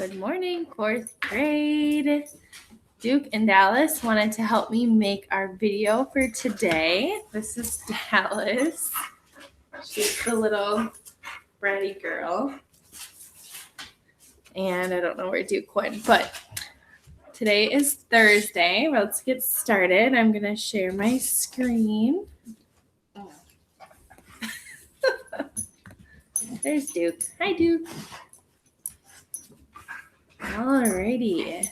Good morning, fourth grade. Duke and Dallas wanted to help me make our video for today. This is Dallas. She's the little bratty girl. And I don't know where Duke went, but today is Thursday. Let's get started. I'm going to share my screen. There's Duke. Hi, Duke. Alrighty.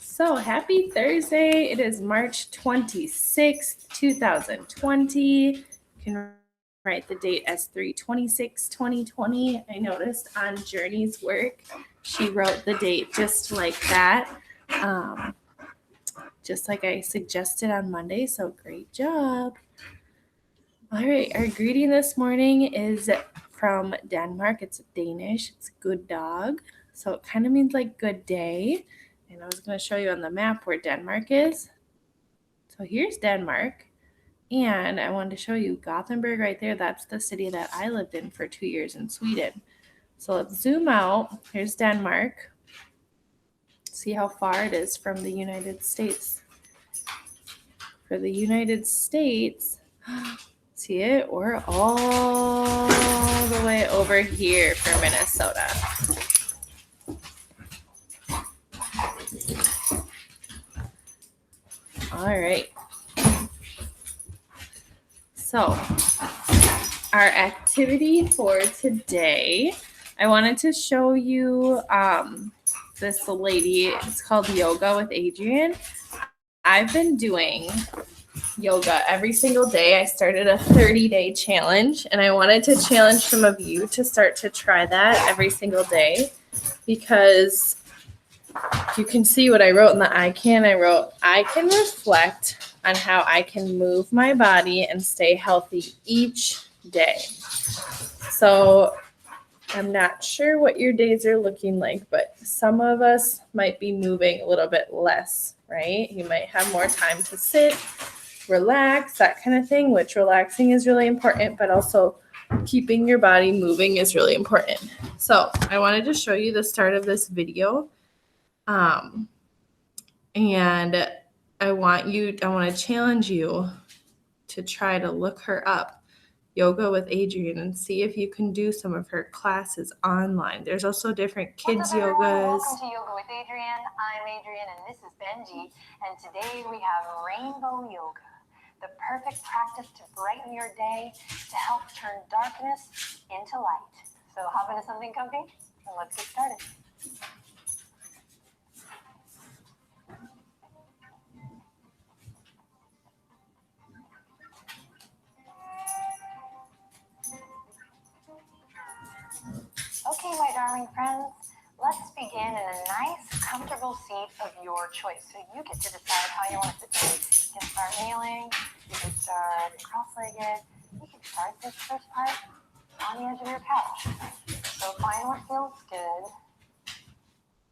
So happy Thursday. It is March 26th, 2020. You can write the date as 3/26/2020. I noticed on Journey's work, she wrote the date just like that, just like I suggested on Monday. So great job. All right, our greeting this morning is from Denmark. It's Danish. It's good dog. So it kind of means like good day. And I was going to show you on the map where Denmark is. So here's Denmark. And I wanted to show you Gothenburg right there. That's the city that I lived in for 2 years in Sweden. So let's zoom out. Here's Denmark. See how far it is from the United States. For the United States, see it? We're all the way over here for Minnesota. All right. So our activity for today, I wanted to show you this lady. It's called Yoga with Adriene. I've been doing yoga every single day. I started a 30-day challenge, and I wanted to challenge some of you to start to try that every single day, because you can see what I wrote in the I wrote, I can reflect on how I can move my body and stay healthy each day. So I'm not sure what your days are looking like, but some of us might be moving a little bit less, right? You might have more time to sit, relax, that kind of thing, which relaxing is really important, but also keeping your body moving is really important. So I wanted to show you the start of this video. And I want to challenge you to try to look her up, Yoga with Adriene, and see if you can do some of her classes online. There's also different kids yogas. Welcome to Yoga with Adriene. I'm Adriene and this is Benji. And today we have Rainbow Yoga, the perfect practice to brighten your day, to help turn darkness into light. So hop into something comfy and let's get started. Okay, my darling friends, let's begin in a nice, comfortable seat of your choice. So you get to decide how you want to sit down. You can start kneeling, you can start cross-legged, you can start this first part on the edge of your couch. So find what feels good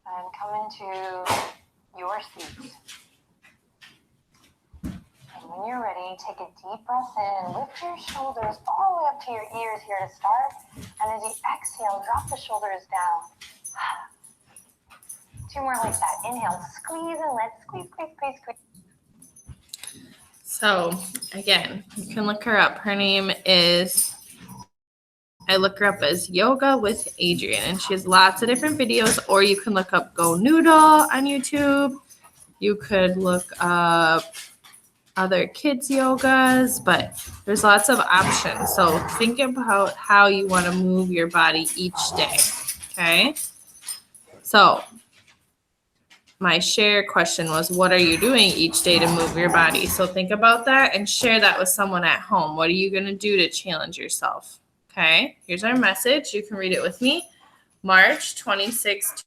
and come into your seat. And when you're ready, take a deep breath in and lift your shoulders all the way up to your ears here to start. And as you exhale, drop the shoulders down. 2 more like that. Inhale, squeeze and let's squeeze, squeeze, squeeze, squeeze. So again, you can look her up. Her name is, I look her up as Yoga with Adriene, and she has lots of different videos, or you can look up Go Noodle on YouTube. You could look up other kids yogas, but there's lots of options. So think about how you want to move your body each day. Okay. So my share question was, what are you doing each day to move your body? So think about that and share that with someone at home. What are you going to do to challenge yourself? Okay. Here's our message. You can read it with me. March 26,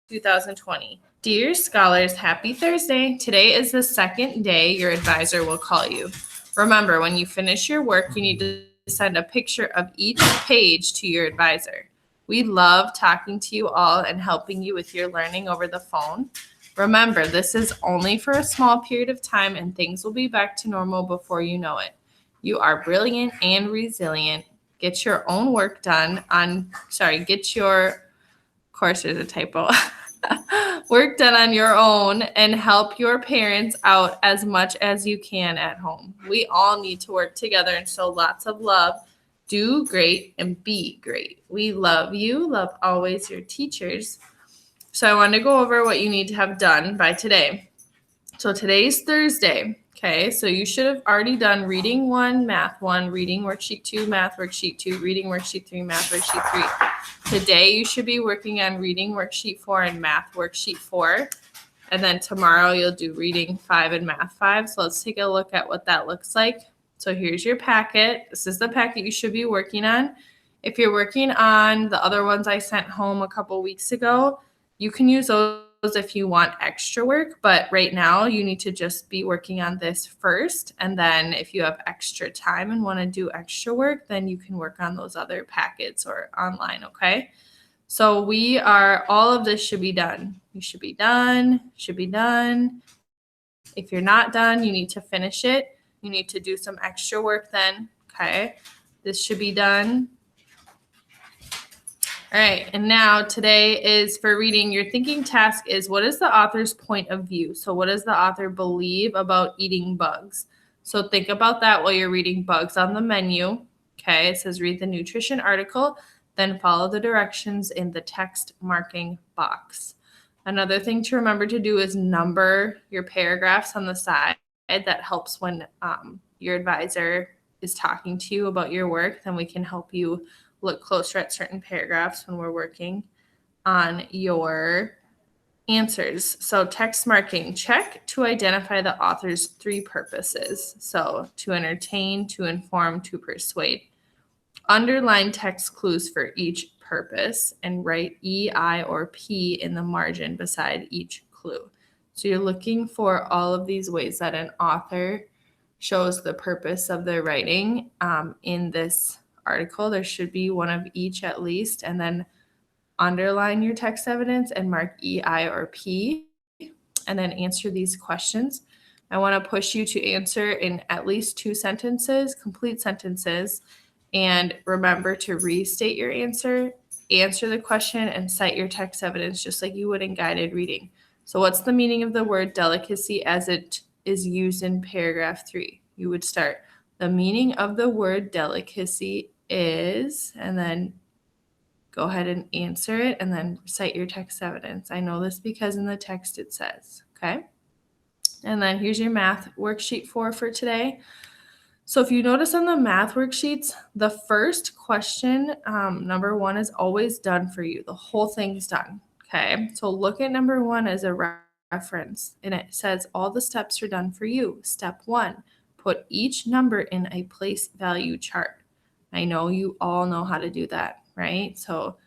2020. Dear scholars, happy Thursday. Today is the second day your advisor will call you. Remember, when you finish your work, you need to send a picture of each page to your advisor. We love talking to you all and helping you with your learning over the phone. Remember, this is only for a small period of time and things will be back to normal before you know it. You are brilliant and resilient. get your own work done get your course, there's a typo. Work done on your own and help your parents out as much as you can at home. We all need to work together and show lots of love. Do great and be great. We love you. Love always, your teachers. So I want to go over what you need to have done by today. So today's Thursday. Okay, so you should have already done reading 1, math 1, reading worksheet 2, math worksheet 2, reading worksheet 3, math worksheet 3. Today you should be working on reading worksheet 4 and math worksheet 4. And then tomorrow you'll do reading 5 and math 5. So let's take a look at what that looks like. So here's your packet. This is the packet you should be working on. If you're working on the other ones I sent home a couple weeks ago, you can use those if you want extra work, but right now you need to just be working on this first. And then if you have extra time and want to do extra work, then you can work on those other packets or online, okay? So all of this should be done. You should be done. If you're not done, you need to finish it. You need to do some extra work then, okay? This should be done. All right, and now today is for reading. Your thinking task is, what is the author's point of view? So what does the author believe about eating bugs? So think about that while you're reading Bugs on the Menu. Okay, it says read the nutrition article, then follow the directions in the text marking box. Another thing to remember to do is number your paragraphs on the side. That helps when your advisor is talking to you about your work. Then we can help you look closer at certain paragraphs when we're working on your answers. So text marking, check to identify the author's 3 purposes. So to entertain, to inform, to persuade. Underline text clues for each purpose and write E, I, or P in the margin beside each clue. So you're looking for all of these ways that an author shows the purpose of their writing in this article. There should be one of each at least, and then underline your text evidence and mark E, I, or P, and then answer these questions. I want to push you to answer in at least 2 sentences, complete sentences, and remember to restate your answer the question, and cite your text evidence just like you would in guided reading. So what's the meaning of the word delicacy as it is used in paragraph 3? You would start, the meaning of the word delicacy is, and then go ahead and answer it, and then cite your text evidence. I know this because in the text it says, okay? And then here's your math worksheet 4 for today. So if you notice on the math worksheets, the first question, number 1, is always done for you. The whole thing's done, okay? So look at number 1 as a reference, and it says all the steps are done for you. Step 1, put each number in a place value chart. I know you all know how to do that, right? So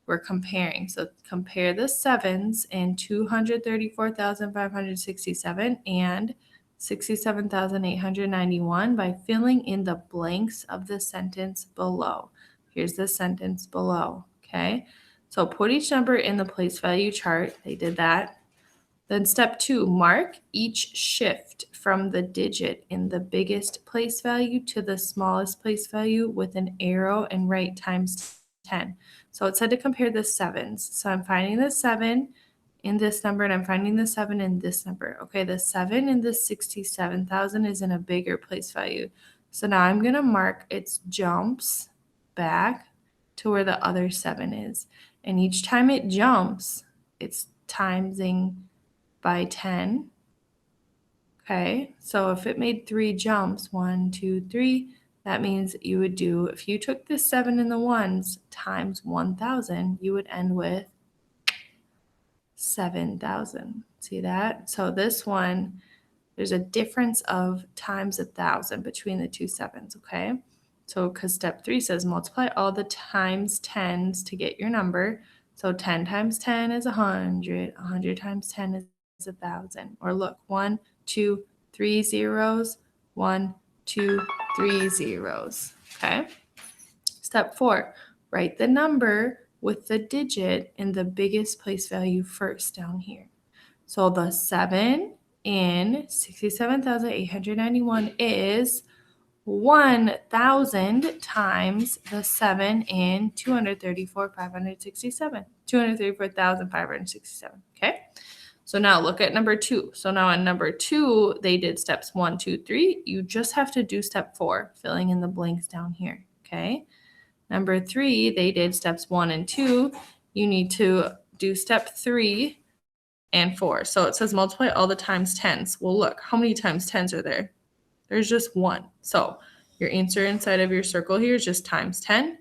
we're comparing. So compare the 7s in 234,567 and 67,891 by filling in the blanks of the sentence below. Here's the sentence below, okay? So put each number in the place value chart. They did that. Then step 2, mark each shift from the digit in the biggest place value to the smallest place value with an arrow and write times 10. So it said to compare the 7s. So I'm finding the 7 in this number, and I'm finding the 7 in this number. Okay, the 7 in the 67,000 is in a bigger place value. So now I'm going to mark its jumps back to where the other 7 is. And each time it jumps, it's timesing by 10. Okay, so if it made 3 jumps, 1, 2, 3, that means you would do, if you took the 7 in the 1s times 1,000, you would end with 7,000. See that? So this one, there's a difference of times 1,000 between the 2 7s, okay? So because step 3 says multiply all the times 10s to get your number. So 10 times 10 is 100. 100 times 10 is 1,000. Or look, 1, 2, 3 zeros. 1, 2, 3 zeros. Okay. Step 4, write the number with the digit in the biggest place value first down here. So the 7 in 67,891 is 1,000 times the 7 in 234,567. 234,567. Okay. So now look at number 2. So now in number 2, they did steps 1, 2, 3. You just have to do step 4, filling in the blanks down here. Okay. Number 3, they did steps 1 and 2. You need to do step 3 and 4. So it says multiply all the times 10s. Well, look, how many times 10s are there? There's just 1. So your answer inside of your circle here is just times 10.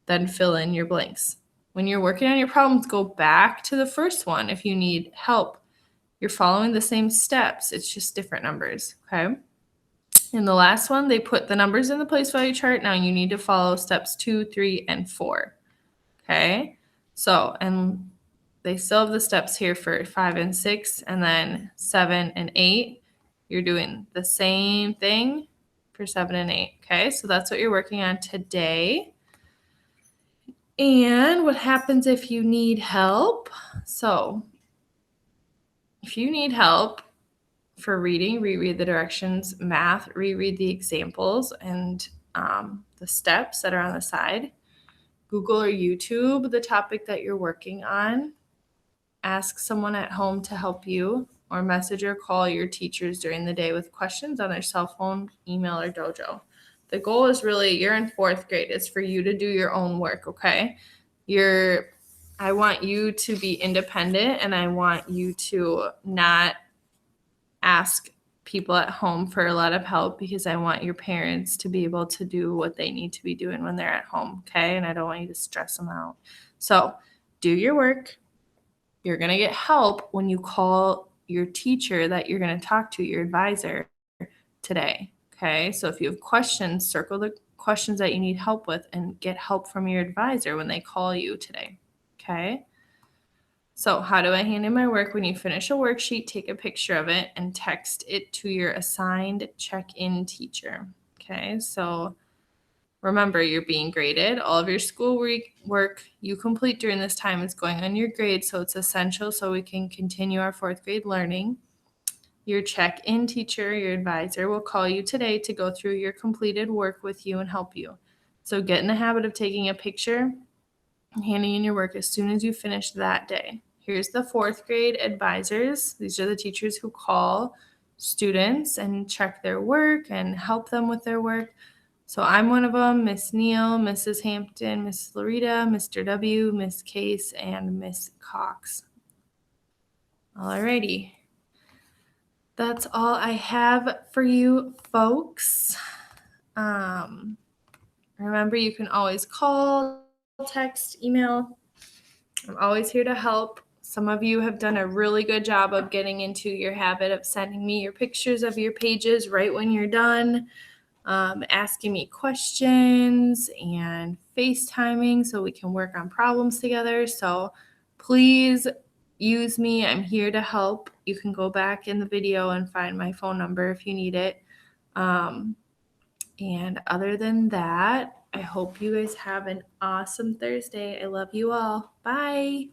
Then fill in your blanks. When you're working on your problems, go back to the first one if you need help. You're following the same steps. It's just different numbers, okay? In the last one, they put the numbers in the place value chart. Now you need to follow steps 2, 3, and 4, okay? So, and they still have the steps here for 5 and 6, and then 7 and 8. You're doing the same thing for 7 and 8, okay? So that's what you're working on today. And what happens if you need help? So if you need help for reading, reread the directions. Math, reread the examples and the steps that are on the side. Google or YouTube the topic that you're working on. Ask someone at home to help you, or message or call your teachers during the day with questions on their cell phone, email, or dojo. The goal is really, you're in 4th grade. It's for you to do your own work, okay? I want you to be independent, and I want you to not ask people at home for a lot of help, because I want your parents to be able to do what they need to be doing when they're at home, okay? And I don't want you to stress them out. So do your work. You're going to get help when you call your teacher that you're going to talk to, your advisor, today, okay? So if you have questions, circle the questions that you need help with and get help from your advisor when they call you today, okay? So how do I hand in my work? When you finish a worksheet, take a picture of it and text it to your assigned check-in teacher, okay? So remember, you're being graded. All of your school work you complete during this time is going on your grade, so it's essential so we can continue our 4th grade learning. Your check-in teacher, your advisor, will call you today to go through your completed work with you and help you. So get in the habit of taking a picture and handing in your work as soon as you finish that day. Here's the 4th grade advisors. These are the teachers who call students and check their work and help them with their work. So I'm one of them, Miss Neal, Mrs. Hampton, Miss Loretta, Mr. W, Miss Case, and Miss Cox. Alrighty. That's all I have for you folks. Remember, you can always call, text, email. I'm always here to help. Some of you have done a really good job of getting into your habit of sending me your pictures of your pages right when you're done, asking me questions and FaceTiming so we can work on problems together. So please use me. I'm here to help. You can go back in the video and find my phone number if you need it. And other than that, I hope you guys have an awesome Thursday. I love you all. Bye.